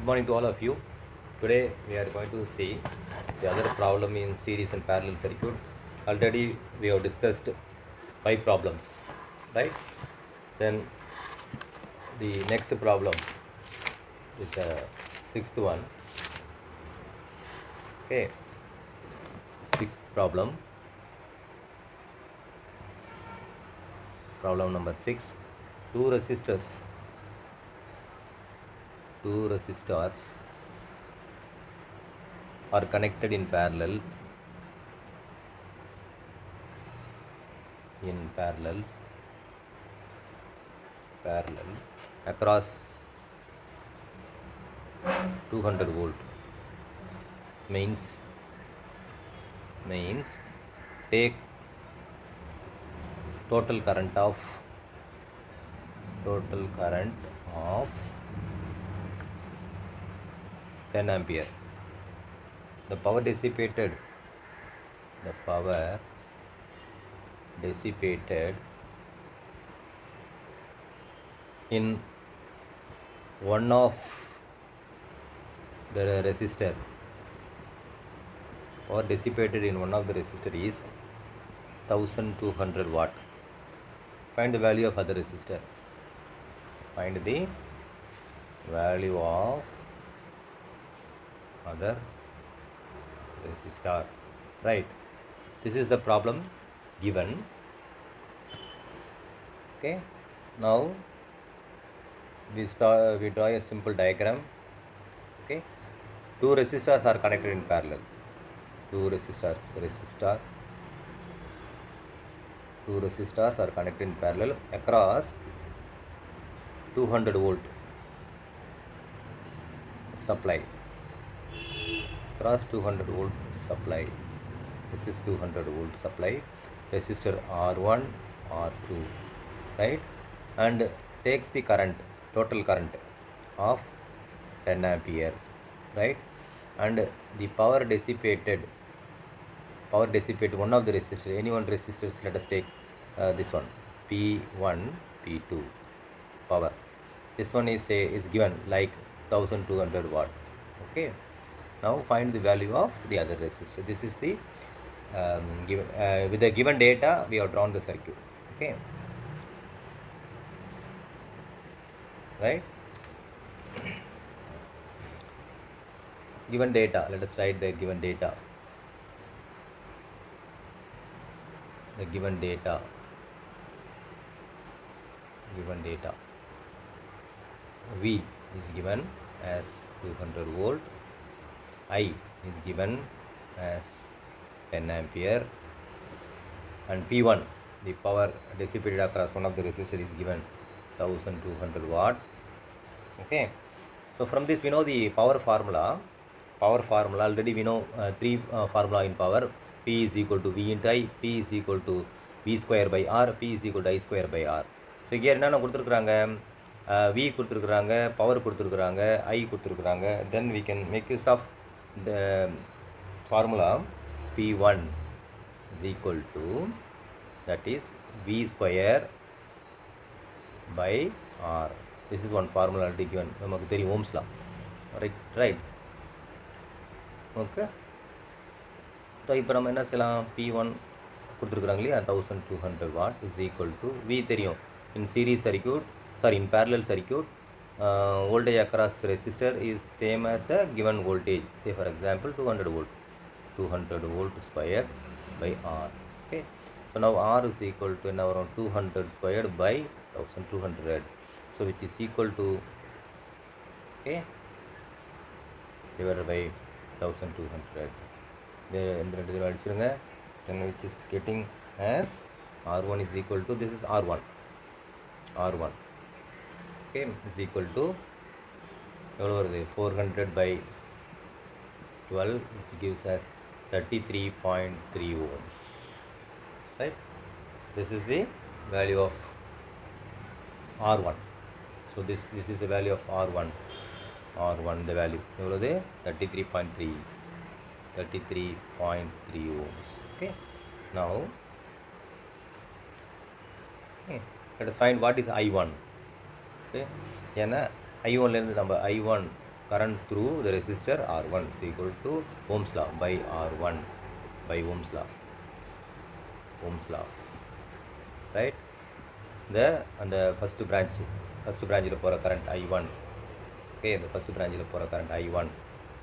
Good morning to all of you. Today we are going to see the other problem in series and parallel circuit. Already we have discussed 5 problems, right? Then the next problem is the sixth one. Okay, sixth problem. Problem number 6. Two resistors. Two resistors are connected in parallel. Parallel across 200 volt means take total current of 10 ampere. The power dissipated in one of the resistor is 1200 watt. Find the value of other resistor. Find the value of other resistor. Right. This is the problem given. Okay. Now we draw a simple diagram. Okay. Two resistors are connected in parallel. Two resistors are connected in parallel across 200 volt supply. Across 200 volt supply. This is 200 volt supply. Resistor R1, R2, right? And takes the total current of 10 ampere, right? And the power dissipated one of the resistors, any one resistors. Let us take this one, P1, P2 power. This one is given like 1200 watt. Okay. Now find the value of the other resistor. This is the given with the given data we have drawn the circuit. Okay. Right. Given data. Let us write the given data. The given data. V is given as 200 volt. I is given as 10 ampere. And P1, the power dissipated across one of the resistors, is given 1200 watt. Okay. So from this we know the power formula. Already we know three formula in power. P is equal to V into I, P is equal to V square by R, P is equal to I square by R. So here என்னென்ன கொடுத்துருக்குறாங்க, V கொடுத்துருக்குறாங்க, power கொடுத்துருக்குறாங்க, I கொடுத்துருக்குறாங்க. Then we can make use of the formula P1 is equal to, that is V square by R. This is one formula already given. நமக்கு தெரியும் Ohm's law. Right. Okay. So இப்போ நம்ம என்ன செய்யலாம், P1 கொடுத்துருக்குறாங்க இல்லையா, 1200 watt is equal to V தெரியும். In parallel circuit, voltage across resistor is same as the given voltage. Say for example 200 volt square by R. Okay. So now R is equal to around 200 squared by 1200. So which is equal to, okay, divided by 1200. Then which is getting as R1 is equal to, this is R1. Okay, is equal to 400 by 12, which gives us 33.3 ohms. Right. This is the value of R1. So this is the value of R1. The value 33.3 ohms. Okay. Now let us find what is I1. Okay. ஏன்னா I1 லேருந்து நம்ம I1 current through the resistor R1 is equal to Ohm's law by R1 by Ohm's law, right? And the first branch போகிற current I1, okay, the first branch போகிற current I1,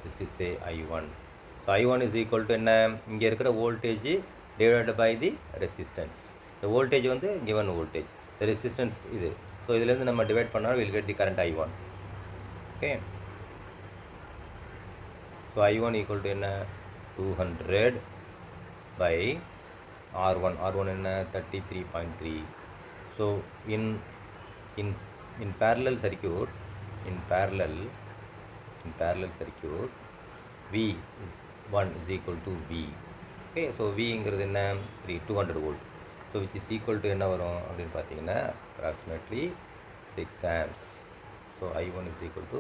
this is say I1. So I1 is equal to என்ன, இங்கே இருக்கிற voltage divided by the resistance. The voltage வந்து given voltage, the resistance இது. So இதிலேருந்து நம்ம divide பண்ணால் we'll get the current I1, okay. So I1 equal to என்ன, 200 by R1 என்ன 33.3. So in parallel circuit, V1 is equal to V, okay. So Vங்கிறது என்ன 200 volt, so which is equal to என்ன வரும் அப்படின்னு பார்த்தீங்கன்னா approximately 6 amps. So I1 is equal to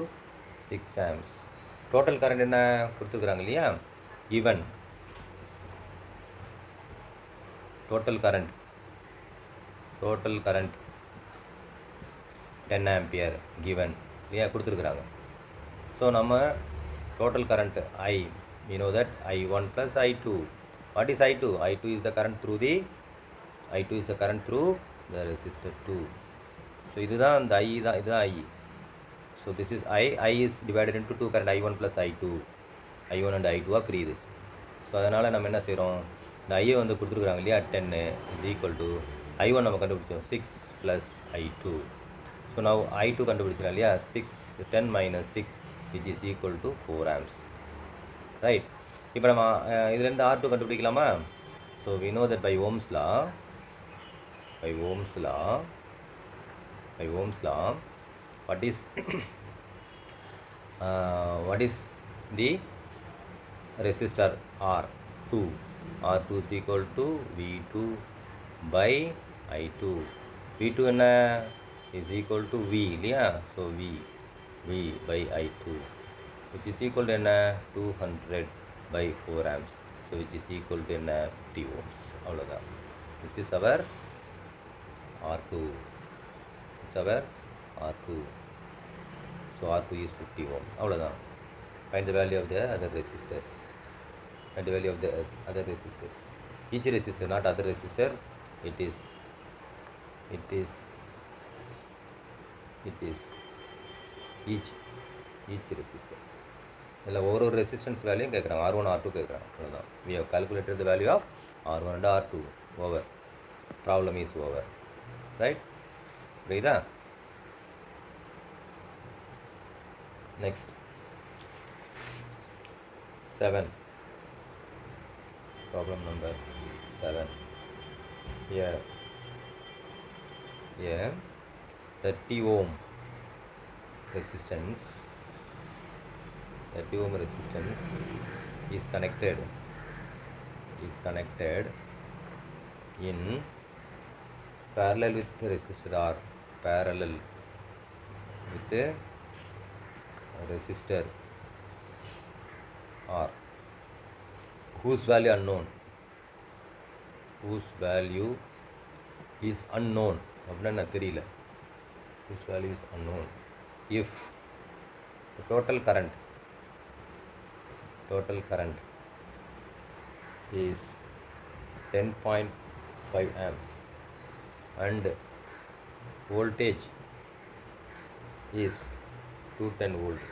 6 amps. Total current என்ன கொடுத்துருக்குறாங்க இல்லையா, given total current 10 ampere given இல்லையா கொடுத்துருக்குறாங்க. ஸோ நம்ம total current I, we know that I1 plus I2. What is I2? I2 is the current through the resistor 2. So இதுதான் அந்த I தான், இதுதான் I. So this is I is divided into 2 current I1 plus I2 and I2 பிரியுது. So அதனால் நம்ம என்ன செய்கிறோம், இந்த ஐயை வந்து கொடுத்துருக்குறாங்க இல்லையா 10 is equal to I1 நம்ம கண்டுபிடிச்சோம் 6 plus I2. ஸோ நான் I2 கண்டுபிடிச்சிடலாம் இல்லையா, 10 minus 6 which is equal to 4 amps, right? இப்போ நம்ம இதுலேருந்து R2 கண்டுபிடிக்கலாமா? So we know that by Ohm's law what is the resistor R2 is equal to V2 by I2. V2 என்ன is equal to V இல்லையா, so V by I2 which is equal to என்ன 200 by 4 amps, so which is equal to என்ன 50 ohms. அவ்வளோதான். This is our R2. So R2 is 50 ohm. அவ்வளோதான். Find the value of the other resistors. Each resistor, not other resistor. It is each resistor. இல்லை ஒரு resistance வேல்யூயும் கேட்குறாங்க, R1 R2 கேட்குறாங்க. அவ்வளோதான். We have calculated the value of R1 and R2. Over. Problem is over. Right? புரியுதா? Next 7. Problem number 7. Here 30 ohm resistance is connected in parallel with the resistor R, whose value is unknown அப்படின்னா தெரியல. whose value is unknown. If the total current is 10.5 amps and voltage is 210 volt,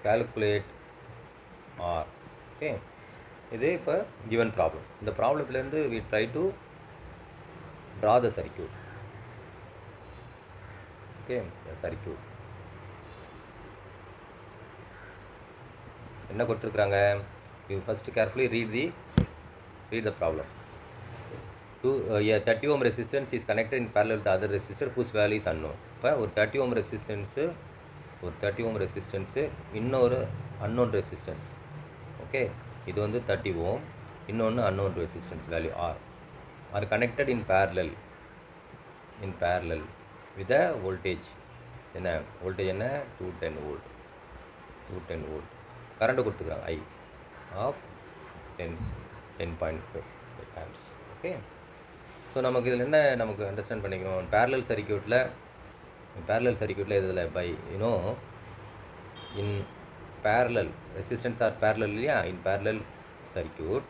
calculate R. Okay, இது இப்போ given problem. இந்த ப்ராப்ளத்துலேருந்து we try to draw the circuit. Okay, the circuit என்ன கொடுத்துருக்குறாங்க, you first carefully read the problem. A 30 ohm resistance is connected in parallel with the other resistor whose value is unknown. இப்போ ஒரு 30 ohm resistance இன்னொரு unknown resistance. Okay, இது வந்து 30 ohm, இன்னொன்று unknown resistance value R are connected in parallel with the voltage. என்ன voltage என்ன 210 volt. Current கொடுத்துருக்காங்க I of 10.5 amps. Okay, so நமக்கு இதில் என்ன நமக்கு அண்டர்ஸ்டாண்ட் பண்ணிக்கணும், பேரலல் சர்க்யூட்டில் இதில் by in parallel, resistance are parallel இல்லையா, in parallel circuit.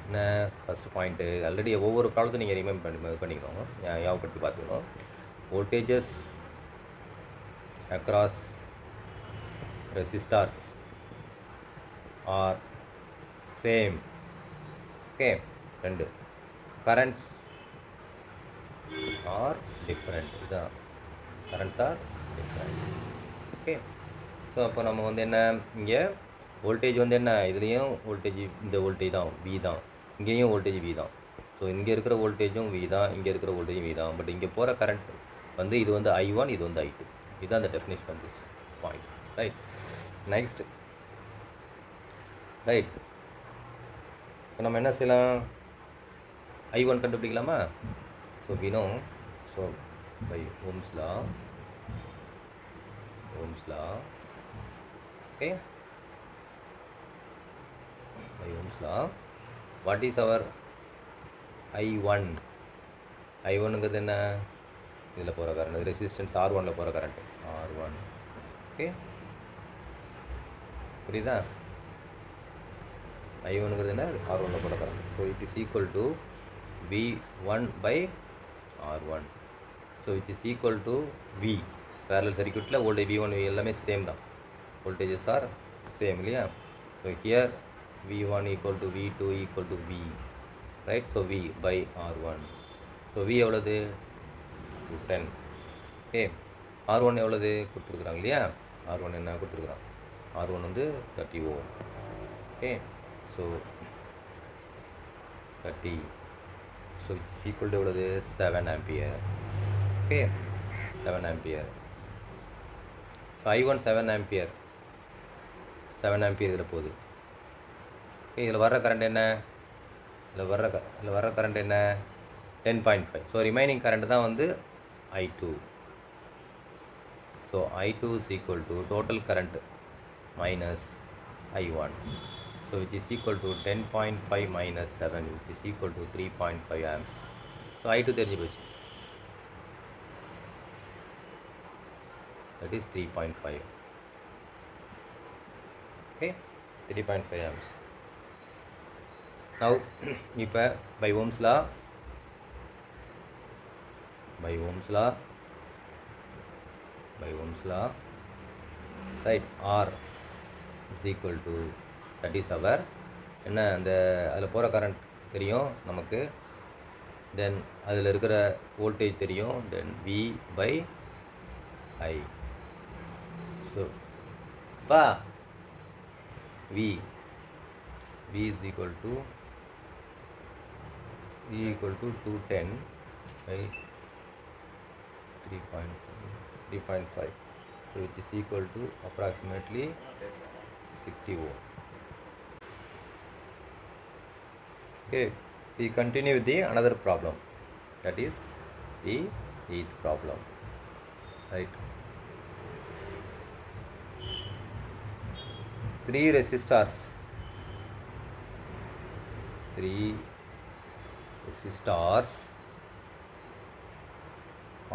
என்ன ஃபஸ்ட் பாயிண்ட்டு, ஆல்ரெடி ஒவ்வொரு ப்ராப்ளத்தையும் நீங்கள் ரிமெம்பர் பண்ணிக்கணும், ஞாபகப்படுத்தி பார்த்துக்கணும். Voltages across resistors are same. Okay, ரெண்டு currents are different. இதான் currents are different. Okay, so அப்போ நம்ம வந்து என்ன, இங்கே வோல்டேஜ் வந்து என்ன, இதுலேயும் வோல்டேஜ் இந்த வோல்டேஜ் தான் V தான், இங்கேயும் வோல்டேஜ் V தான். ஸோ இங்கே இருக்கிற வோல்டேஜும் V தான், இங்கே இருக்கிற வோல்டேஜும் V தான். பட் இங்கே போகிற கரண்ட் வந்து இது வந்து I1, இது வந்து I2. இதுதான் அந்த definition of this point. Right, next. Right, இப்போ நம்ம என்ன செய்யலாம், I1 கண்டுபிடிக்கலாமா? So we know, so by Ohm's law, okay, by Ohm's law, what is our I1? I1ங்கிறது என்ன, இதில் போகிற கரண்ட், ரெசிஸ்டன்ஸ் R1ல் போகிற கரண்ட் R1. ஓகே, புரியுதா? I1ங்கிறது என்ன, R1ல் போகிற current. So it is equal to V1 by R1. So it is equal to V. Parallel சர்க்யூட்டில் voltage V1 எல்லாமே சேம் தான், வோல்டேஜஸ் ஆர் சேம் இல்லையா? So here V1 equal to V2 equal to V, right? So V by R1. So V எவ்வளோது, 210. Okay, R1 எவ்வளோது கொடுத்துருக்குறாங்க இல்லையா? R1 என்ன கொடுத்துருக்குறான், R1 வந்து 30 Ω. Okay, so 30, so it's equal to எவ்வளோது, 7 ampere. Okay, 7 ampere. So I1 7 ampere, 7 ampere இதில் போகுது. ஓகே, இதில் வர்ற கரண்ட் என்ன, இதில் வர்ற கரண்ட் என்ன, 10.5. ஸோ ரிமைனிங் கரண்ட் தான் வந்து I2. So I2 is equal to total current minus I1. So which is equal to 10.5 minus 7, which is equal to 3.5 amps. So I2 தெரிஞ்சு போச்சு, that is 3.5. okay, 3.5 amps. Now இப்போ by Ohm's law, right, R is equal to, that is our என்ன, அந்த அதில் போகிற current தெரியும் நமக்கு, தென் அதில் இருக்கிற வோல்டேஜ் தெரியும், தென் V by I. ஸோ பா V is equal to 210 by 3.5, so which is equal to approximately 60 Ω. Okay, we continue with the another problem, that is the 8th problem. Right, 3 resistors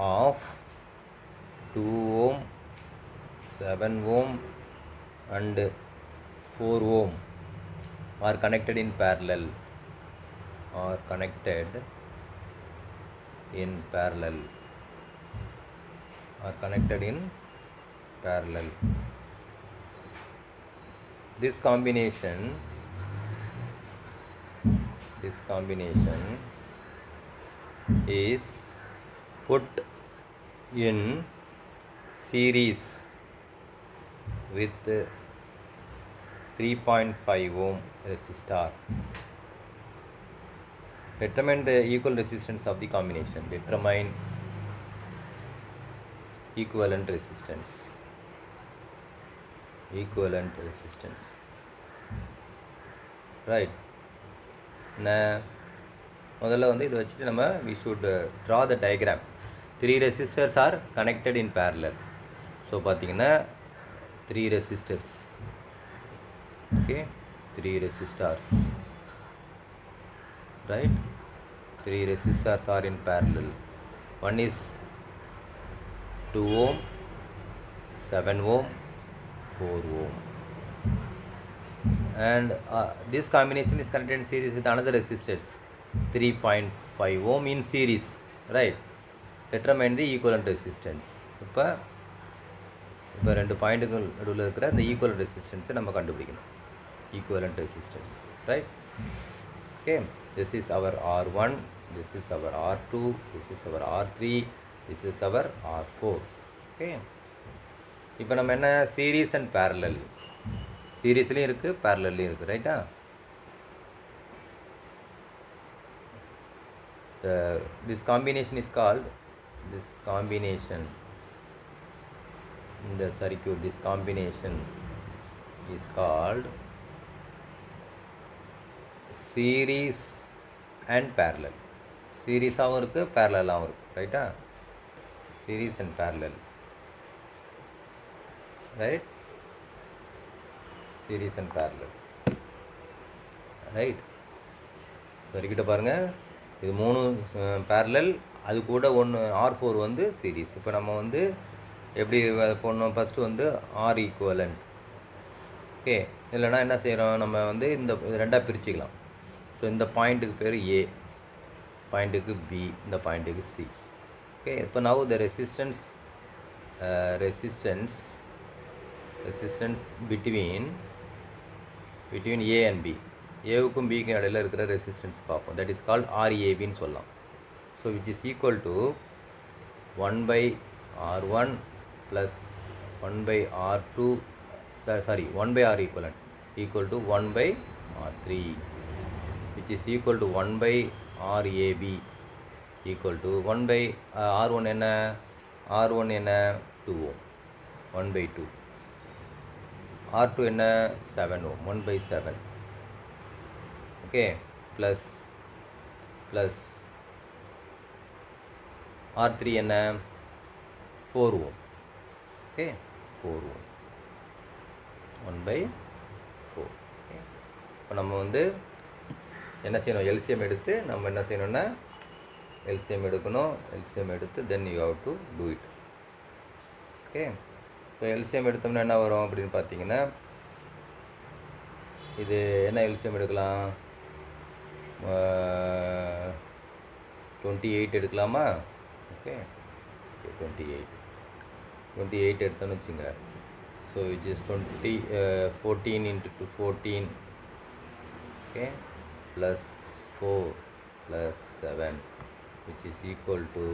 of 2 ohm, 7 ohm and 4 ohm are connected in parallel, This combination is put in series with 3.5 ohm resistor. Determine the equal resistance of the combination. Determine equivalent resistance. Right. முதல்ல வந்து இதை வச்சுட்டு நம்ம we should draw the diagram. 3 resistors are connected in parallel. So பார்த்தீங்கன்னா 3 resistors. Okay, 3 resistors. Right, 3 resistors are in parallel. One is 2 ohm, 7 ohm, 4 ohm. And this combination is connected in series with another resistance 3.5 ohm in series, right? Determine the equivalent resistance. இப்போ ரெண்டு பாயிண்ட்டுக்கு நடுவில் இருக்கிற அந்த equivalent ரெசிஸ்டன்ஸை நம்ம கண்டுபிடிக்கணும். Equivalent resistance, right? Okay, this is our R1, this is our R2, this is our R3, this is our R4. Okay, இப்போ நம்ம என்ன சீரீஸ் அண்ட் பேரலல், சீரீஸ்லேயும் இருக்குது பேரலல்லையும் இருக்குது, ரைட்டா? This combination is called, this combination in the circuit, this combination is called series and parallel. சீரீஸாகவும் இருக்குது பேரலாகவும் இருக்குது, ரைட்டா? Series and parallel, right? Series and parallel, right? சரிக்கிட்ட பாருங்கள், இது 3 பேரலல், அது கூட ஒன்று R4 வந்து சீரீஸ். இப்போ நம்ம வந்து எப்படி போடணும்? ஃபஸ்ட்டு வந்து R ஈக்குவலண்ட். ஓகே, இல்லைனா என்ன செய்கிறோம், நம்ம வந்து இந்த ரெண்டாக பிரிச்சுக்கலாம். ஸோ இந்த பாயிண்ட்டுக்கு பேர் A, பாயிண்ட்டுக்கு B, இந்த பாயிண்ட்டுக்கு C. ஓகே, இப்போ now the resistance between A and B, ஏவுக்கும் பிக்கும் இடையில இருக்கிற ரெசிஸ்டன்ஸ் பார்ப்போம். தட் இஸ் கால்ட் RABன்னு சொல்லலாம். So which is equal to 1/R1 plus 1/R2, sorry 1/R equivalent equal to 1/R3, which is equal to 1/RAB equal to 1/R1 என்ன, R1 என்ன 2 ohm, 1/2. R2 என்ன 7 ohm, 1/7. Okay, plus R3 என்ன 4 ohm. Okay, 4 ohm, 1/4. Okay, இப்போ நம்ம வந்து என்ன செய்யணும், LCM எடுத்து நம்ம என்ன செய்யணும்னா எல்சிஎம் எடுக்கணும். எல்சிஎம் எடுத்து then you have to do it. Okay, so LCM எடுத்தோம்னா என்ன வரும் அப்படின்னு பார்த்தீங்கன்னா, இது என்ன எல்சிஎம் எடுக்கலாம், 28 எடுக்கலாமா? ஓகே, 28 எடுத்தோன்னு வச்சுங்க. So it is 14 into 14, okay, plus 4 plus 7, which is equal to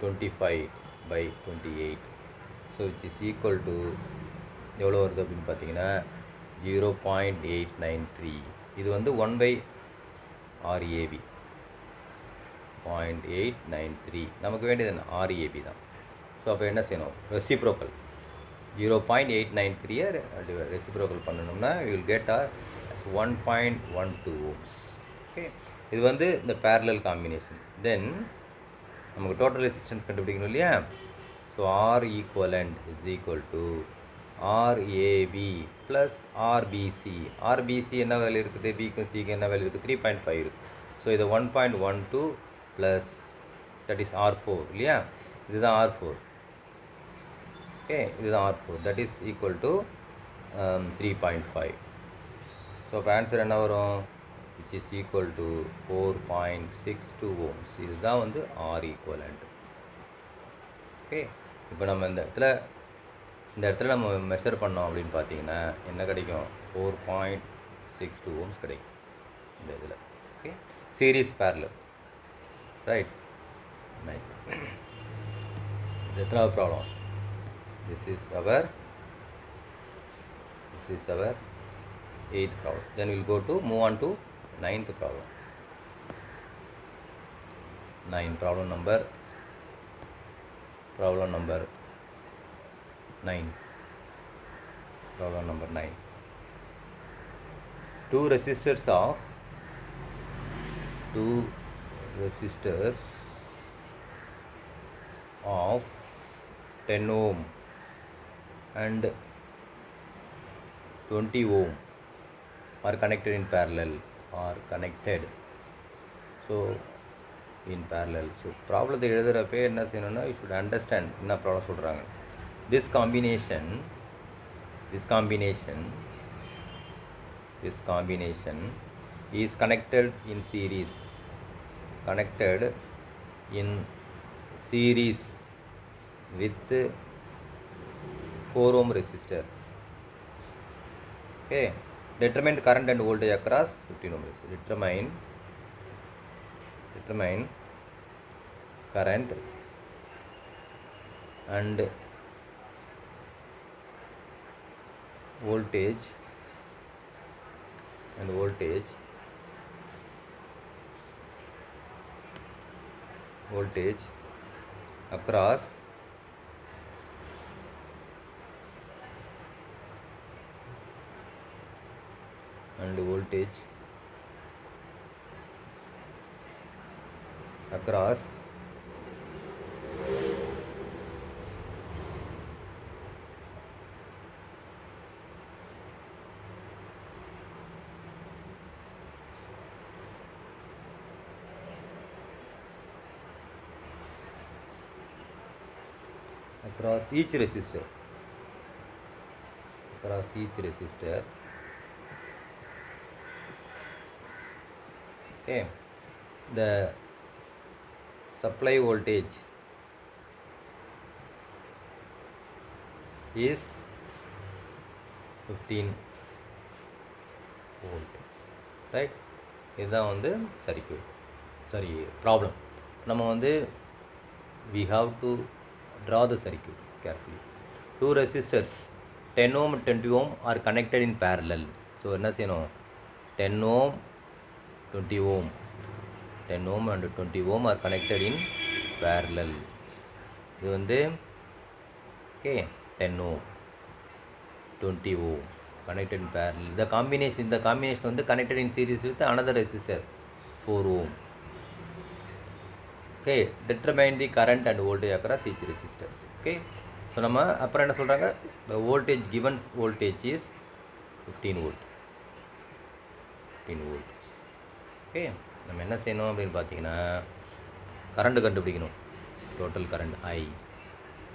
25/28. So which is equal to எவ்வளோ வருது அப்படின்னு பார்த்தீங்கன்னா 0.893. இது வந்து 1/RAB 0.893. நமக்கு வேண்டியது என்ன, RAB தான். ஸோ அப்போ என்ன செய்யணும், ரெசிப்ரோக்கல் 0.893 ரெசிப்ரோக்கல் பண்ணணும்னா you will get 1.12 ohms. Okay, இது வந்து இந்த பேரலல் காம்பினேஷன். தென் நமக்கு டோட்டல் ரெசிஸ்டன்ஸ் கண்டுபிடிக்கணும் இல்லையா? So R equivalent is equal to RAB plus RBC. RBC என்ன வேல்யூ இருக்குது, பிக்கும் சிக்கு என்ன வேல்யூ இருக்குது, 3.5 இருக்குது. ஸோ இது 1.12 ப்ளஸ் தட் இஸ் R4 இல்லையா? இதுதான் R4. ஓகே, இதுதான் R4, that is equal to 3.5. So இப்போ ஆன்சர் என்ன வரும், which is equal to 4.62 ohms. இதுதான் வந்து R equivalent. ஓகே, இப்போ நம்ம இந்த இடத்துல நம்ம மெஷர் பண்ணோம் அப்படின்னு பார்த்தீங்கன்னா என்ன கிடைக்கும், 4.62 ohms கிடைக்கும் இந்த இதில். Okay, series parallel, right? Right, இது எத்தனாவது problem? This is our 8th problem. Then we'll go to move on to 9th problem. 9, problem number 9. Problem number 9. Two resistors of 10 ohm and 20 ohm are connected in parallel, so in parallel. So ப்ராப்ளத்தை எழுதுகிறப்பே என்ன செய்யணும்னா you should understand என்ன problem சொல்கிறாங்க. this combination is connected in series with 4 ohm resistor. Okay, determine the current and voltage across 15 ohm resistor. Determine current and voltage across each resistor. Okay, the supply voltage is 15 volt, right? இதுதான் வந்து problem. நம்ம வந்து we have to draw the circuit carefully. Two resistors 10 ohm and 20 ohm are connected in parallel. So என்ன செய்யணும், 10 ohm 20 ohm 10 ohm and 20 ohm are connected in parallel. இது வந்து okay, 10 ohm 20 ohm connected in parallel. The combination வந்து connected in series with another resistor 4 ohm. Okay, determine the current and voltage across each resistors. Okay, so நம்ம அப்புறம் என்ன சொல்கிறாங்க, the voltage given voltage is 15 volt. Okay, நம்ம என்ன செய்யணும் அப்படின்னு பார்த்தீங்கன்னா, கரண்ட் கண்டுபிடிக்கணும், total current I.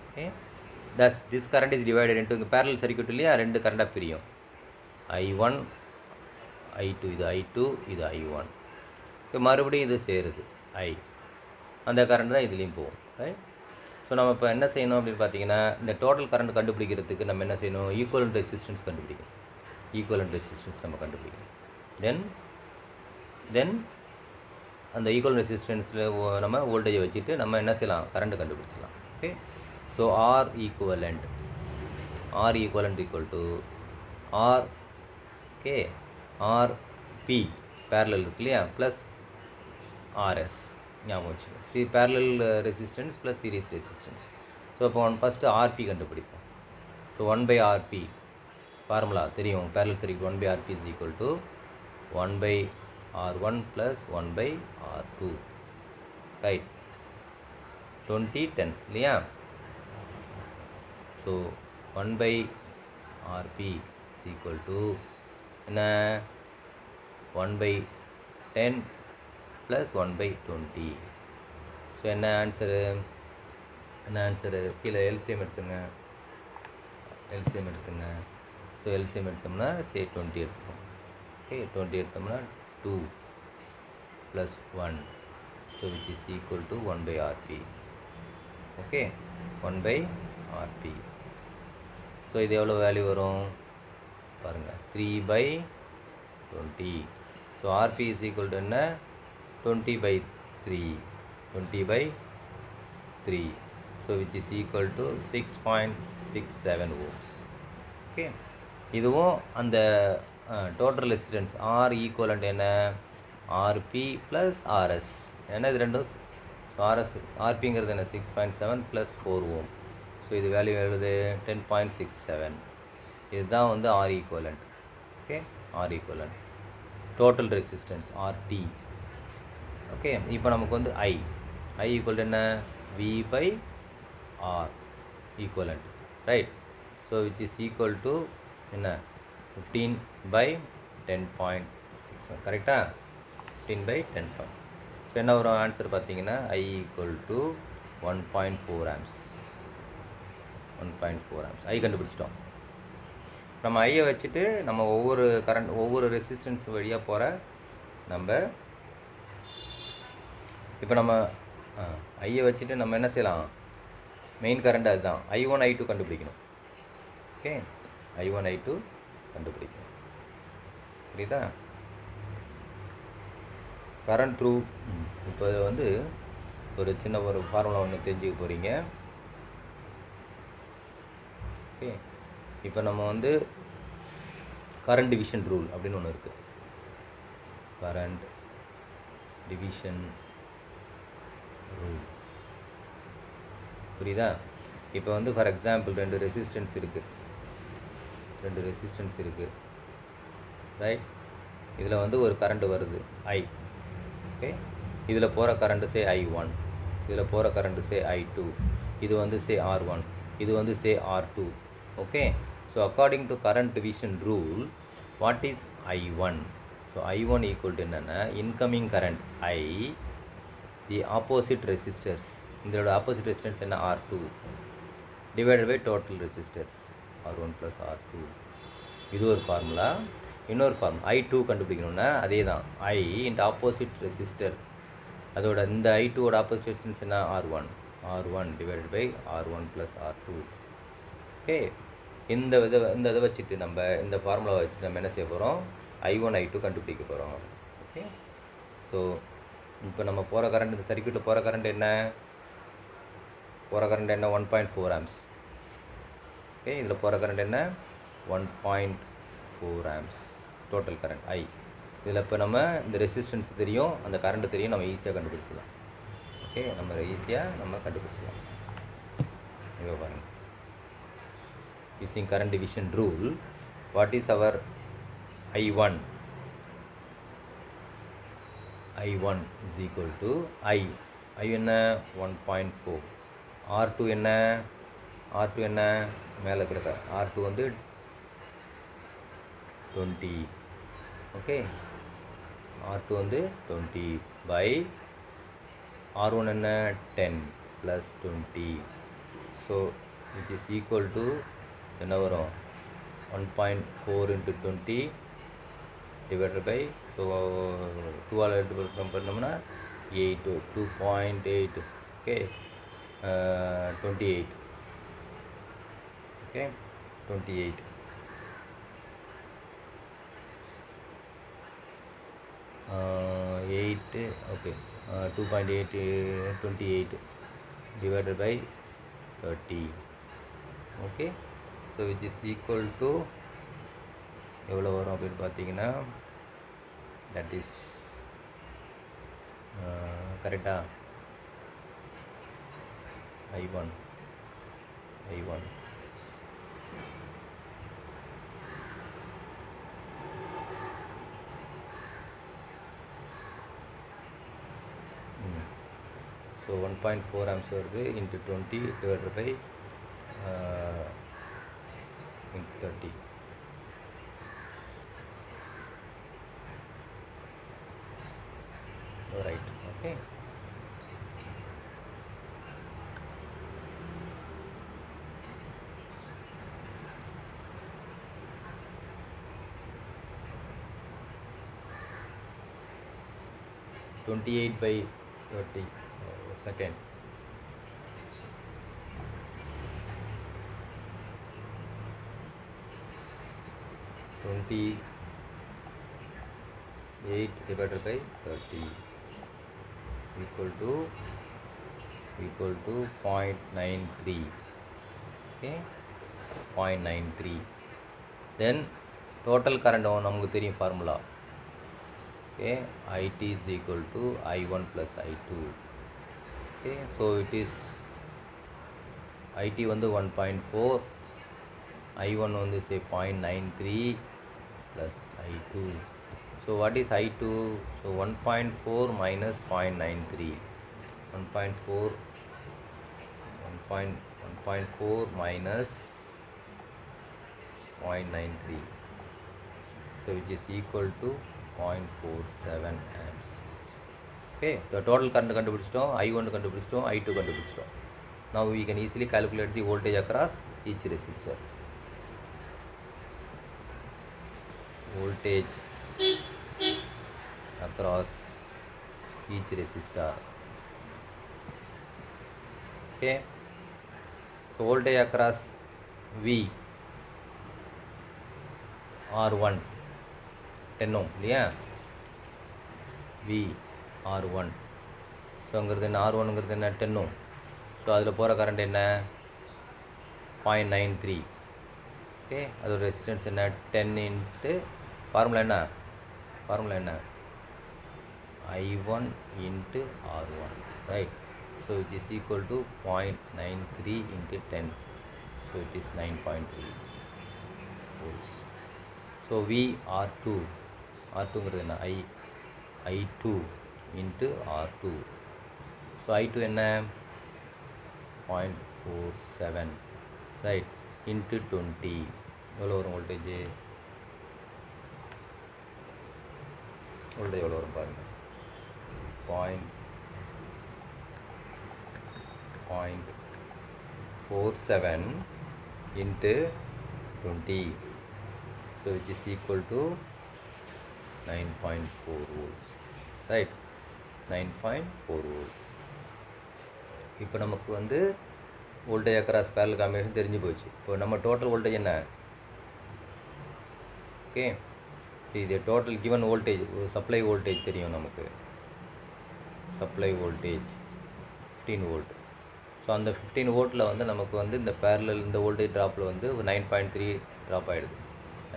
Okay, this current is divided into parallel circuit இல்லையா, ரெண்டு கரண்டாக பிரியும், I1 I2, இது I2 இது I1. இப்போ மறுபடியும் இது சேருது I, அந்த கரண்ட் தான் இதுலேயும் போகும், ரைட்? ஸோ நம்ம இப்போ என்ன செய்யணும் அப்படின்னு பார்த்தீங்கன்னா, இந்த டோட்டல் கரண்ட் கண்டுபிடிக்கிறதுக்கு நம்ம என்ன செய்யணும், ஈக்குவலண்ட் ரெசிஸ்டன்ஸ் கண்டுபிடிக்கணும். நம்ம கண்டுபிடிக்கணும். தென் அந்த ஈக்குவல் ரெசிஸ்டன்ஸில் நம்ம வோல்டேஜை வச்சுட்டு நம்ம என்ன செய்யலாம், கரண்ட் கண்டுபிடிச்சிடலாம். Okay, so R equivalent equal to R, okay, RP parallel இருக்கு இல்லையா, ப்ளஸ் RS ஞாபகம் வச்சுக்கோங்க. Parallel resistance plus series resistance. So இப்போ ஃபஸ்ட்டு RP கண்டுபிடிப்போம். ஸோ 1/RP ஃபார்முலா தெரியும், parallel circuit 1/RP is equal to 1/R1 plus 1/R2, right? 20/10 இல்லையா? So 1/RP is equal to என்ன, 1/10 plus 1/20. So என்ன ஆன்சரு, கீழே LCM எடுத்துங்க. ஸோ எல்சிஎம் எடுத்தோம்னா 20 எடுத்துப்போம். ஓகே, 20 எடுத்தோம்னா 2 + 1, so which is equal to 1/RP. Okay, 1/RP. So இது எவ்வளோ வேல்யூ வரும் பாருங்கள், 3/20. So RP is equal to என்ன, 20/3. So which is equal to 6.67 ohms. Okay, இதுவும் அந்த டோட்டல் ரெசிஸ்டன்ஸ் R ஈக்குவலண்ட் என்ன, RP ப்ளஸ் RS. ஏன்னா இது ரெண்டும் RS, RPங்கிறது என்ன, 6.7 + 4 ohm. ஸோ இது வேல்யூ எழுது 10.67. இதுதான் வந்து R equivalent. Okay, R equivalent total resistance RT. Okay, இப்போ நமக்கு வந்து I ஈக்குவல் என்ன, V/R equivalent, right? So which is equal to என்ன, 15/10.61, கரெக்டாக? 15/10. ஸோ என்ன வரும் ஆன்சர் பார்த்தீங்கன்னா, I equal to 1.4 amps. 1.4 amps. I கண்டுபிடிச்சிட்டோம். நம்ம ஐயை வச்சுட்டு நம்ம ஒவ்வொரு ரெசிஸ்டன்ஸ் வழியாக போகிற நம்ம இப்போ நம்ம ஐயை வச்சுட்டு நம்ம என்ன செய்யலாம், மெயின் கரண்ட் அதுதான், I1 I2 கண்டுபிடிக்கணும். ஓகே, I1 I2 கண்டுபிடிக்கணும். புரியுதா? கரண்ட் த்ரூ இப்போ வந்து ஒரு சின்ன ஒரு ஃபார்முலா ஒன்று தெரிஞ்சுக்க போகிறீங்க. ஓகே, இப்போ நம்ம வந்து கரண்ட் டிவிஷன் ரூல் அப்படின்னு ஒன்று இருக்குது. கரண்ட் டிவிஷன் ரூல் புரியுதா? இப்போ வந்து ஃபார் எக்ஸாம்பிள் ரெண்டு ரெசிஸ்டன்ஸ் இருக்குது ரைட். இதில் வந்து ஒரு கரண்ட் வருது ஐ. ஓகே, இதில் போகிற கரண்ட்டு சே I1, இதில் போகிற கரண்ட்டு சே I2, இது வந்து சே R1, இது வந்து say R2. Okay, so according to current division rule what is I1? So I1 equal to என்னென்னா incoming current I, the opposite resistors, இதோட ஆப்போசிட் ரெசிஸ்டன்ஸ் என்ன R2 divided by total resistors R1 + R2. இது ஒரு formula. இன்னொரு I2 கண்டுபிடிக்கணும்னா அதே தான், I int opposite resistor, அதோட இந்த I2ஓட ஆப்போசிட் ரெசிஸ்டன்ஸ் என்ன R1 divided by R1 + R2. Okay, இந்த இதை வச்சுட்டு நம்ம இந்த ஃபார்முலாவை வச்சுட்டு நம்ம என்ன செய்ய போகிறோம், I1 I2 கண்டுபிடிக்க போகிறோம். ஓகே, ஸோ இப்போ நம்ம போகிற கரண்ட், இந்த சர்க்யூட்டில் போகிற கரண்ட் என்ன 1.4 ஆம்ஸ். ஓகே, இதில் போகிற கரண்ட் என்ன 1.4 ஆம்ஸ் டோட்டல் கரண்ட் ஐ. இதில் இப்போ நம்ம இந்த ரெசிஸ்டன்ஸ் தெரியும், அந்த கரண்ட் தெரியும், நம்ம ஈஸியாக கண்டுபிடிச்சிடலாம். ஓகே, நம்ம ஈஸியாக கண்டுபிடிச்சிடலாம். இங்கே பாருங்கள், using current division rule, what is our I1? I1 is equal to I என்ன 1.4, R2 என்ன மேலே இருக்கிற R2 வந்து 20. ஓகே, R2 வந்து 20 by R1 என்ன 10 + 20. So which is equal to என்ன வரும் 1.4 × 20 டிவைடட் பை, ஸோ 2ஆல் எடுத்து பண்ணோம்னா 8, 2.8. Okay, 28. Okay, 28. Okay, 2.8 28 divided by 30. Okay, so which is equal to எவ்வளோ வரும் அப்படின்னு பார்த்தீங்கன்னா, தட் இஸ் கரெக்டாக I1 ஸோ 1.4 ஆம்ஸ் வருது into 20 divided by 30. Right. Okay, $28 by 30 second. $28 divided by 30 equal to 0.93. okay, 0.93. then total current நமக்கு தெரியும் formula. okay, IT is equal to I1 plus I2. okay, so it is IT வந்து 1.4, I1 வந்து say 0.93 plus I2. so what is I2? so 1.4 minus 0.93, 1.4 minus 0.93, so which is equal to 0.47 amps. okay, the total current கண்டுபிடிச்சிட்டோம், I1 கண்டுபிடிச்சிட்டோம், I2 கண்டுபிடிச்சிட்டோம். Now we can easily calculate the voltage across each resistor. Voltage across each resistor. Okay, so voltage across V R1 10 ohm இல்லையா, V R1. So அங்கிறது என்ன, R1ங்கிறது என்ன 10 ohm. So அதில் போகிற current என்ன 0.93. Okay, அதோட ரெசிஸ்டன்ஸ் என்ன 10 இன்ட்டு ஃபார்முலா என்ன I1 into R1, right? So which is equal to 0.93 into 10, so it is 9.3 volts. So V R2 ங்கிறது என்ன I2 into R2. so I2 என்ன 0.47, right, into 20. எவ்வளோ வரும் வோல்டேஜ் எவ்வளோ வரும் பாருங்கள், 0.47 into 20, so which is equal to 9.4 volts, right, 9.4 volts. இப்போ நமக்கு வந்து வோல்டேஜ் அக்ராஸ் பேரலல் காம்பினேஷன் தெரிஞ்சு போச்சு. இப்போ நம்ம டோட்டல் வோல்டேஜ் என்ன, ஓகே, இது total given voltage, supply voltage தெரியும் நமக்கு, சப்ளை வோல்டேஜ் 15 வோல்ட். ஸோ அந்த 15 வோல்ட்டில் வந்து நமக்கு வந்து இந்த பேரலல் இந்த வோல்டேஜ் ட்ராப்பில் வந்து 9.3 ட்ராப் ஆகிடுது,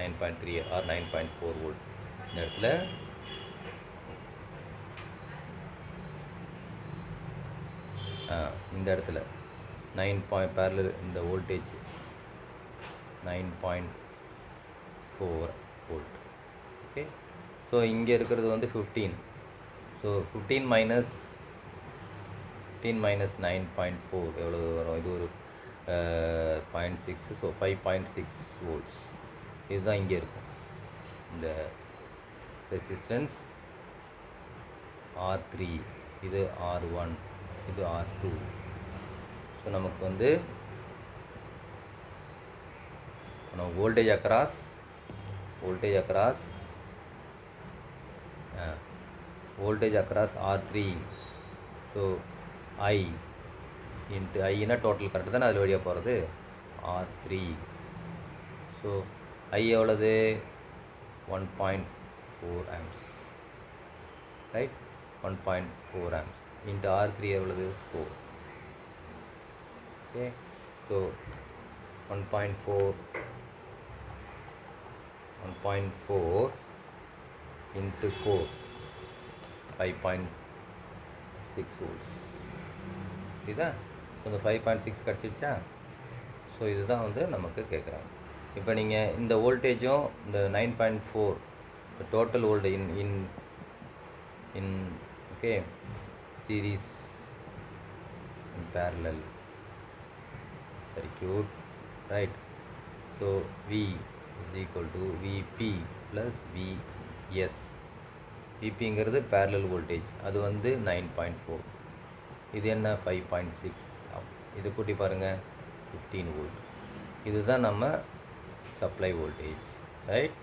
9.3 ஆர் 9.4 வோல்ட். இந்த இடத்துல இந்த இடத்துல 9 பேரலல் இந்த வோல்டேஜ் 9.4 வோல்ட். ஓகே, ஸோ இங்கே இருக்கிறது வந்து 15. ஸோ 15 மைனஸ் 9.4 எவ்வளோ வரும், இது ஒரு 0.6, ஸோ 5.6 வோல்ட்ஸ். இதுதான் இங்கே இருக்கும். இந்த ரெசிஸ்டன்ஸ் R3, இது R1, இது R2. ஸோ நமக்கு வந்து நம்ம voltage across R3. So I into ஐனா டோட்டல் கரண்ட் தானே அதில் வழியாக போகிறது, R3. ஸோ I எவ்வளவு 1.4 amps, right, 1.4 amps into R3 எவ்வளவு 4. Okay, so 1.4 into 4, 5.6 volts. இதுதான் இந்த 5.6 கிடச்சிருச்சா. ஸோ இதுதான் வந்து நமக்கு கேட்குறாங்க. இப்போ நீங்கள் இந்த வோல்டேஜும் இந்த 9.4 total voltage in okay series in parallel circuit, right? So V is equal to Vp plus Vs. Vp ங்கிறது parallel voltage, அது வந்து 9.4, இது என்ன 5.6. இது கூட்டி பாருங்கள் 15 வோல்ட். இதுதான் நம்ம supply voltage, right,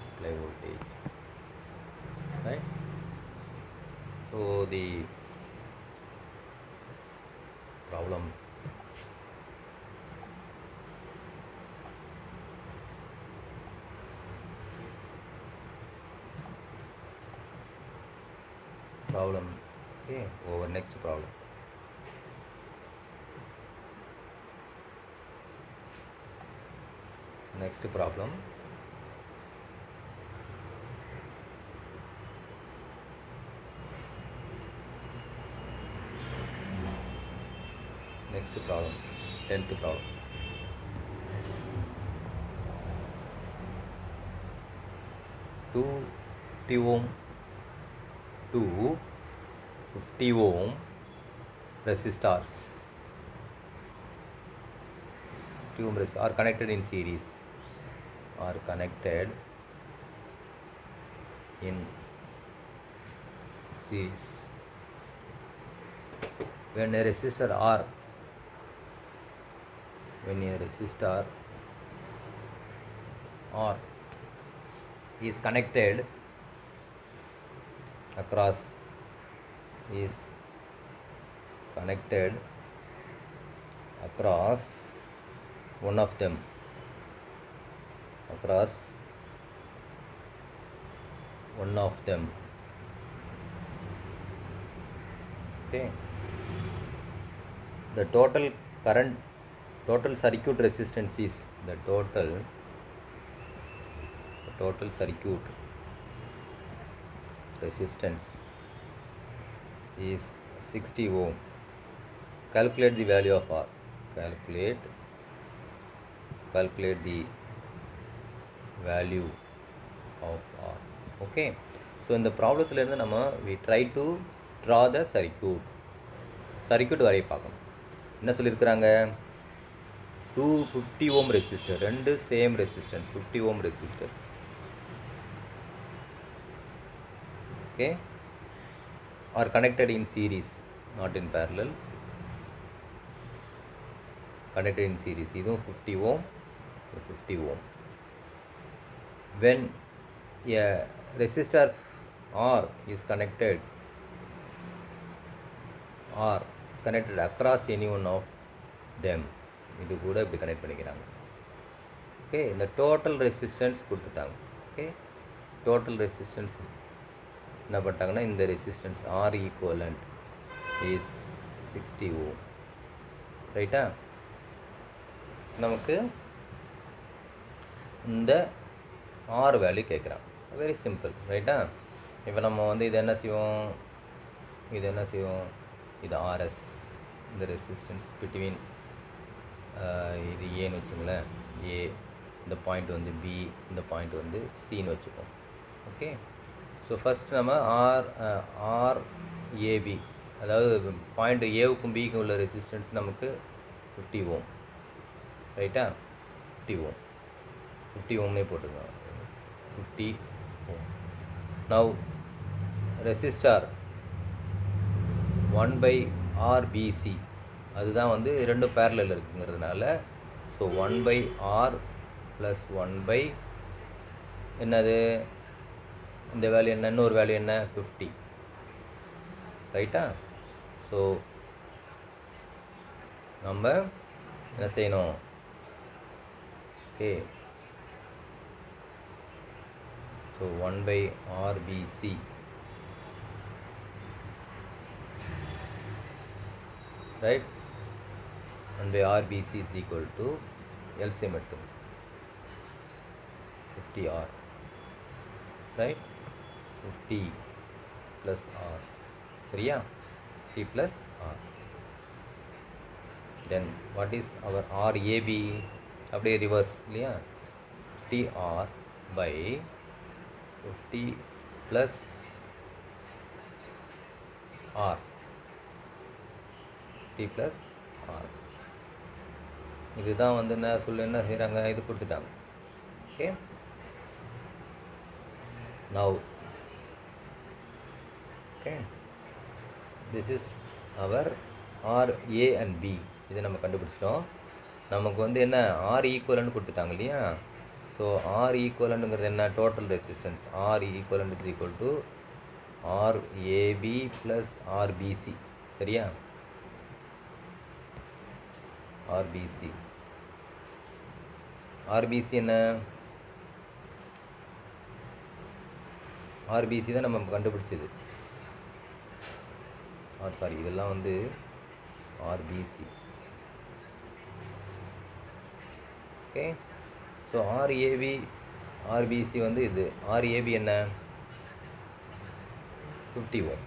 supply voltage, right. So the problem okay, over next problem. Next problem, next problem, 10th problem. Two 50 ohm resistors are connected in series, when a resistor R is connected across one of them, okay, the total circuit resistance is the total circuit resistance is 60 ohm. Calculate the value of R. Calculate the value of R. Okay. So in the problem we try to draw the circuit வரைய பார்க்கணும். என்ன சொல்லியிருக்கிறாங்க, 250 ohm resistor, ரெண்டு same resistance 50 ohm resistor. Okay, R connected in series, not in parallel, connected in series. இதுவும் 50 ohm, 50 ohm. When a resistor R is connected across any one of them, இது கூட இப்படி connect பண்ணிக்கிறாங்க. Okay, இந்த total resistance கொடுத்துட்டாங்க. Okay, total resistance என்ன பண்ணிட்டாங்கன்னா, இந்த resistance R equivalent is 60 ohm. ரைட்டா? நமக்கு இந்த R வேல்யூ கேட்குறான். Very simple. ரைட்டா? இப்போ நம்ம இது என்ன செய்வோம், இது RS, இந்த ரெசிஸ்டன்ஸ் பிட்வீன் இது ஏன்னு வச்சுங்களேன், ஏ, இந்த பாயிண்ட் பி, இந்த பாயிண்ட் சின்னு வச்சுப்போம். ஓகே, ஸோ ஃபஸ்ட் நம்ம RAB, அதாவது பாயிண்ட் ஏவுக்கும் பிக்கும் உள்ள ரெசிஸ்டன்ஸ் நமக்கு 50 ohm. ரைட்டா? 50 ஓம்னே போட்டுக்கலாம், 50 ohm. நவ் ரெசிஸ்டார் 1/RBC, அதுதான் ரெண்டும் பேரலல் இருக்குங்கிறதுனால, ஸோ 1/R ப்ளஸ் 1/ என்னது, இந்த வேல்யூ என்ன, இன்னொரு வேல்யூ என்ன, 50. ரைட்டா? ஸோ நம்ம என்ன செய்யணும், okay, so 1/RBC, right, 1/RBC is equal to LCM எடுத்தும் 50R, right, 50 plus R, சரியா, 50 plus R. Then what is our RAB, அப்படியே ரிவர்ஸ் இல்லையா, 50R by 50 plus R, 50 plus R. இதுதான் என்ன என்ன செய்கிறாங்க, இது கொடுத்துட்டாங்க. Okay, now okay, this is our RA and B. இதை நம்ம கண்டுபிடிச்சிட்டோம். நமக்கு என்ன R ஈக்குவலன்னு கொடுத்துட்டாங்க இல்லையா. ஸோ R ஈக்குவலன்னுங்கிறது என்ன, total resistance. R equivalent is equal to RAB plus RBC, சரியா, RBC. RBC என்ன, RBC தான் நம்ம கண்டுபிடிச்சது. சாரி, இதெல்லாம் RBC. Okay, so RAB RBC இது RAB என்ன, 50 ohm,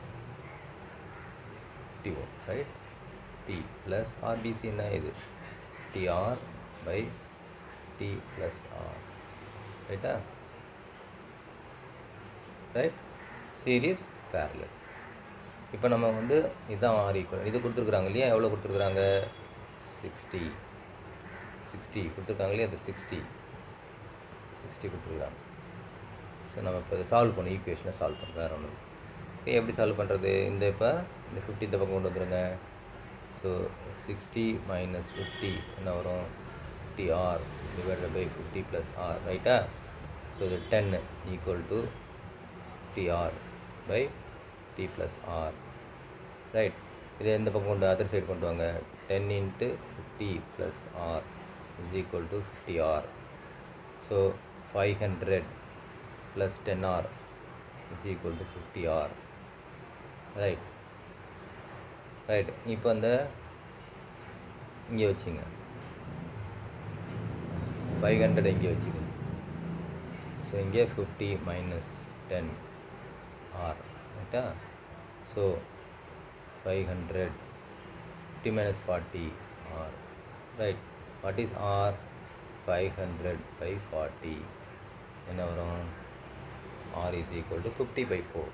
50 ohm, right. T plus RBC என்ன, இது TR by T plus R, ரைட்டா, ரைட், சீரீஸ் பேரலல். இப்போ நம்ம இதுதான் R ஈக்குவல், இது கொடுத்துருக்குறாங்க இல்லையா, எவ்வளோ கொடுத்துருக்குறாங்க, 60 கொடுத்துருக்காங்க இல்லையா, அது 60 கொடுத்துருக்காங்க. ஸோ நம்ம இப்போ இதை சால்வ் பண்ணணும், ஈக்குவேஷனை சால்வ் பண்ணணும், வேறு ஒன்று. ஓகே, எப்படி சால்வ் பண்ணுறது, இப்போ இந்த 50 இந்த பக்கம் கொண்டு வந்துடுங்க, ஸோ 60 minus 50 என்ன வரும் 50r divided by 50 plus r ரைட்டா. ஸோ இது 10 equal to 50r by t plus r right. இதை எந்த பக்கம் கொண்டு அதர் சைடு கொண்டு வாங்க. 10 into 50 plus r is equal to 50r. So 500 plus 10r is equal to 50r right. Right, இப்போ அந்த இங்கே வச்சுங்க 500 இங்கே வச்சுங்க. ஸோ இங்கே 50 minus 10r ரைட்டா. So 500 50 minus 40r right. What is r 500 by 40 என்ன வரும் r is equal to 50 by 4.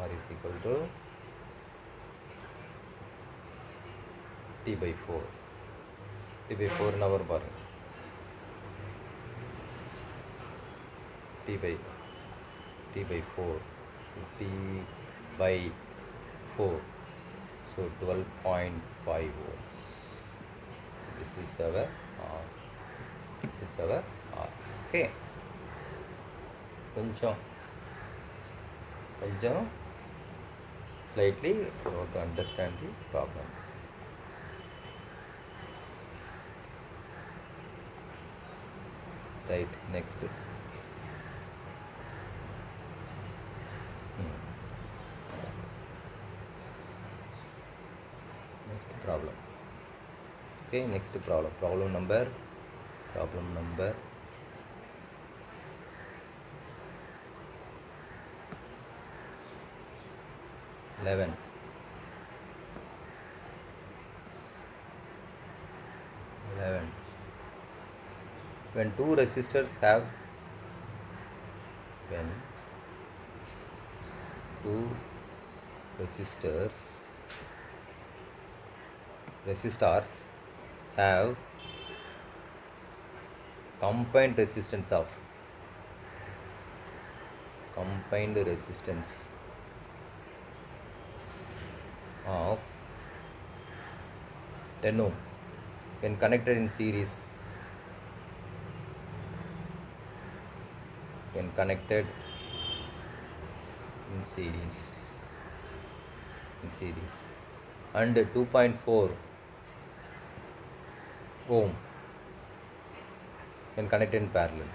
r is equal to t by 4. t by 4 என்ன வரும் பாருங்க. t by 4 50 by 4, so 12.5 volts. This is our R. This is our R. Okay. கொஞ்சம் slightly you have to understand the problem. Right, next. Next problem. Okay, next problem. Problem number 11. When two resistors have have combined resistance of 10 ohm when connected in series. And 2.4 ohm when connected in parallel.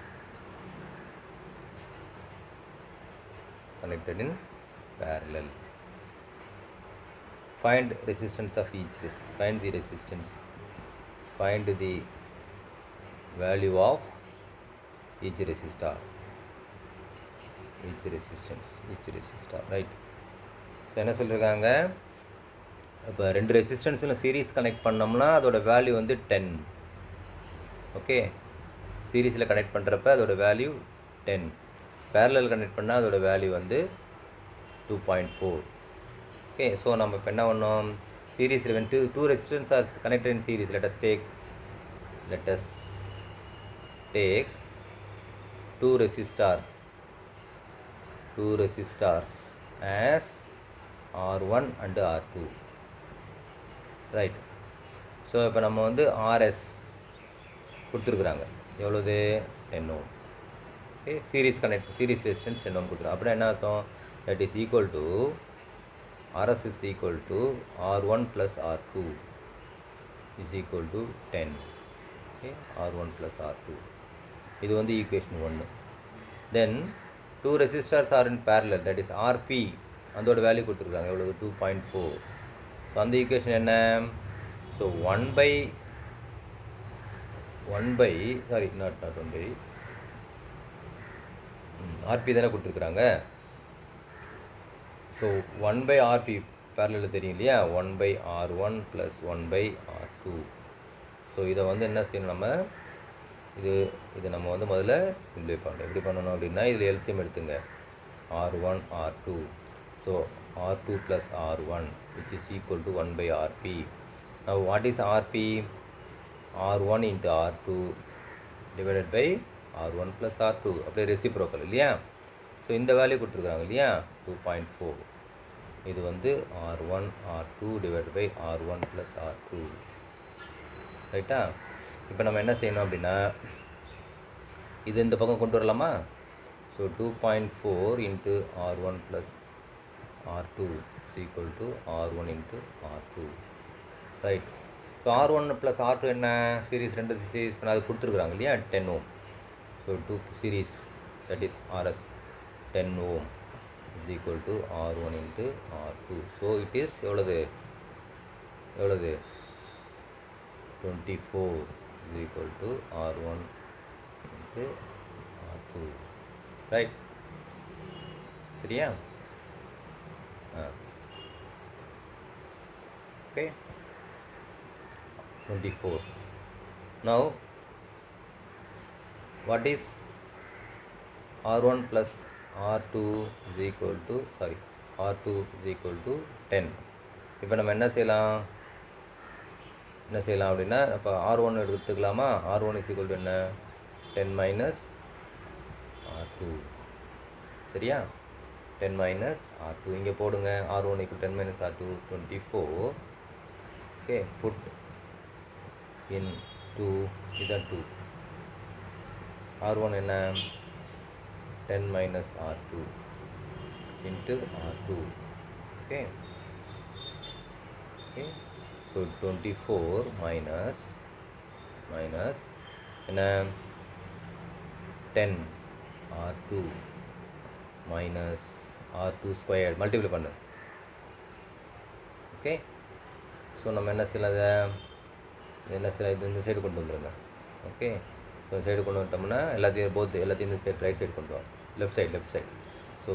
Find resistance of each find the value of each resistor. Right. So என்ன சொல்லியிருக்காங்க, இப்போ ரெண்டு ரெசிஸ்டன்ஸில் series connect பண்ணோம்னா அதோட value வந்து 10. Okay, சீரீஸில் connect பண்ணுறப்ப அதோட வேல்யூ 10. பேரலல் கனெக்ட் பண்ணால் அதோட வேல்யூ வந்து 2.4. ஓகே, ஸோ நம்ம இப்போ என்ன பண்ணோம், சீரீஸில் வந்து two resistance are connected in series. let us take two resistors as R1 and R2. Right. So இப்போ நம்ம வந்து RS கொடுத்துருக்குறாங்க, எவ்வளோது 10 ohm. Okay, series resistance 10 ohm கொடுத்துருவோம். அப்படின்னா என்ன அர்த்தம், that is equal to RS is equal to R1 plus R2 is equal to 10. Okay, R1 plus R2 இது வந்து equation 1. Then two resistors are in parallel, that is RP அதோட value கொடுத்துருக்காங்க எவ்வளோ 2.4. So அந்த ஈக்குவேஷன் என்ன, so 1 by RP தானே கொடுத்துருக்குறாங்க. So 1 by RP parallel தெரியும் இல்லையா, 1 by R1 plus 1 by R2. So இதை வந்து என்ன செய்யணும், நம்ம இது நம்ம வந்து முதல்ல சிம்ப்ளிஃபை பண்ணணும். எப்படி பண்ணணும் அப்படின்னா, இதில் எல்சிஎம் எடுத்துங்க, R1 R2. So R2 plus R1 which is equal to 1 by RP. Now what is RP? R1 into R2 divided by R1 plus R2. அப்படியே ரெசிப்ரோக்கல் இல்லையா. ஸோ இந்த வேல்யூ கொடுத்துருக்காங்க இல்லையா, 2.4. இது வந்து R1 R2 divided by R1 plus R2. ரைட்டா? இப்போ நம்ம என்ன செய்யணும் அப்படின்னா, இது இந்த பக்கம் கொண்டு வரலாமா? So 2.4 into R1 plus R2 is equal to R1 into R2. Right. So R1 plus R2 என்ன சீரீஸ், ரெண்டு சீரீஸ் பண்ண அது கொடுத்துருக்குறாங்க இல்லையா, 10 ohm. So 2 series, that is RS 10 ohm is equal to R1 into R2. So it is எவ்வளவு 24 is equal to R1 into R2. Right? சரியா? Okay. 24. Now what is R1 plus R2 is equal to, R2 is equal to 10. இப்போ நம்ம என்ன செய்யலாம் அப்படின்னா, இப்போ R1 எடுத்துக்கலாமா? R1 is equal to என்ன, 10 minus R2. சரியா? 10 minus R2 இங்கே போடுங்க. R1 equal to 10 minus R2, 24. Okay, put in 2, இதுதான் 2. R1 என்ன, 10 minus R2 into R2. Okay. So 24 minus என்ன, 10 R2 minus R2 squared multiply பண்ணு. ஓகே. ஸோ நம்ம என்ன செய்யலாம், இது இந்த சைடு கொண்டு வந்துடுங்க. ஓகே. ஸோ சைடு கொண்டு வந்துட்டோம்னா எல்லாத்தையும் இந்த சைடு ரைட் சைடு கொண்டு வரோம், left side. So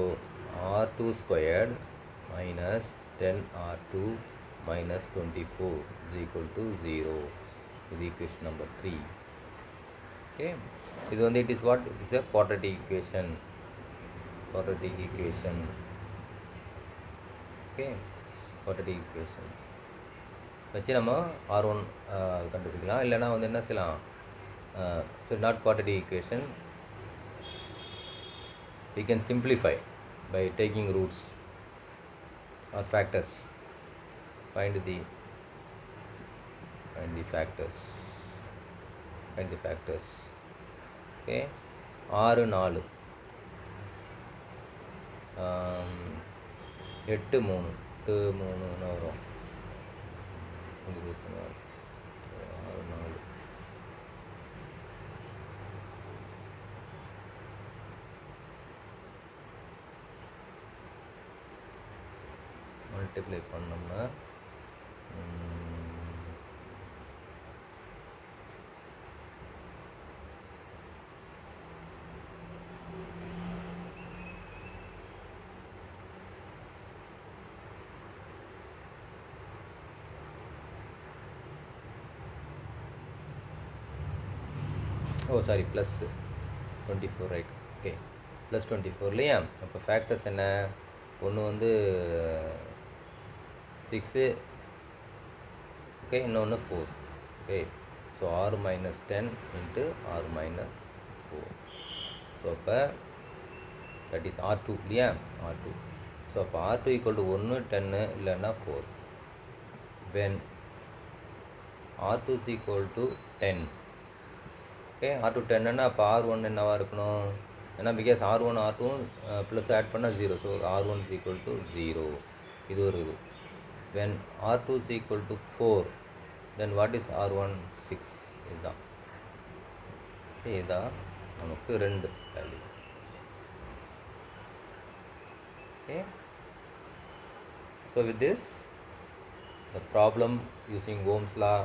R2 squared minus 10 R2 minus 24 is equal to 0. இது equation number 3. Okay. இது வந்து it is a quadratic equation. Okay. Quadratic equation வச்சு நம்ம R1 கண்டுபிடிக்கலாம். இல்லைனா வந்து என்ன செய்யலாம், not quadratic equation, we can simplify by taking roots or factors. Find the factors. Okay. 6 4 8 3 வரும். 6 4 மல்டிப்ளை பண்ணோம்னா ப்ளஸ் 24, ரைட். ஓகே, ப்ளஸ் 24 இல்லையா? அப்போ ஃபேக்டர்ஸ் என்ன, ஒன்று வந்து 6, ஓகே, இன்னொன்று 4. Okay, so R minus 10 into R minus 4. So அப்போ தட் இஸ் R2 இல்லையா, R2. ஸோ அப்போ R2 equal to 1 10 இல்லைன்னா 4. when R2 is equal to 10. Okay, R2 10ன்னா அப்போ R1 என்னவாக இருக்கணும், ஏன்னா because R1 R2 plus add பண்ணால் 0. So R1 is equal to 0. இது ஒரு இது. when R2 is equal to 4, then what is R1? 6. இதுதான். ஓகே, இதுதான் நமக்கு 2 value. Okay. So with this, the problem using Ohm's law,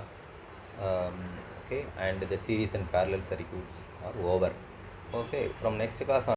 okay, and the series and parallel circuits are over. Okay, from next class on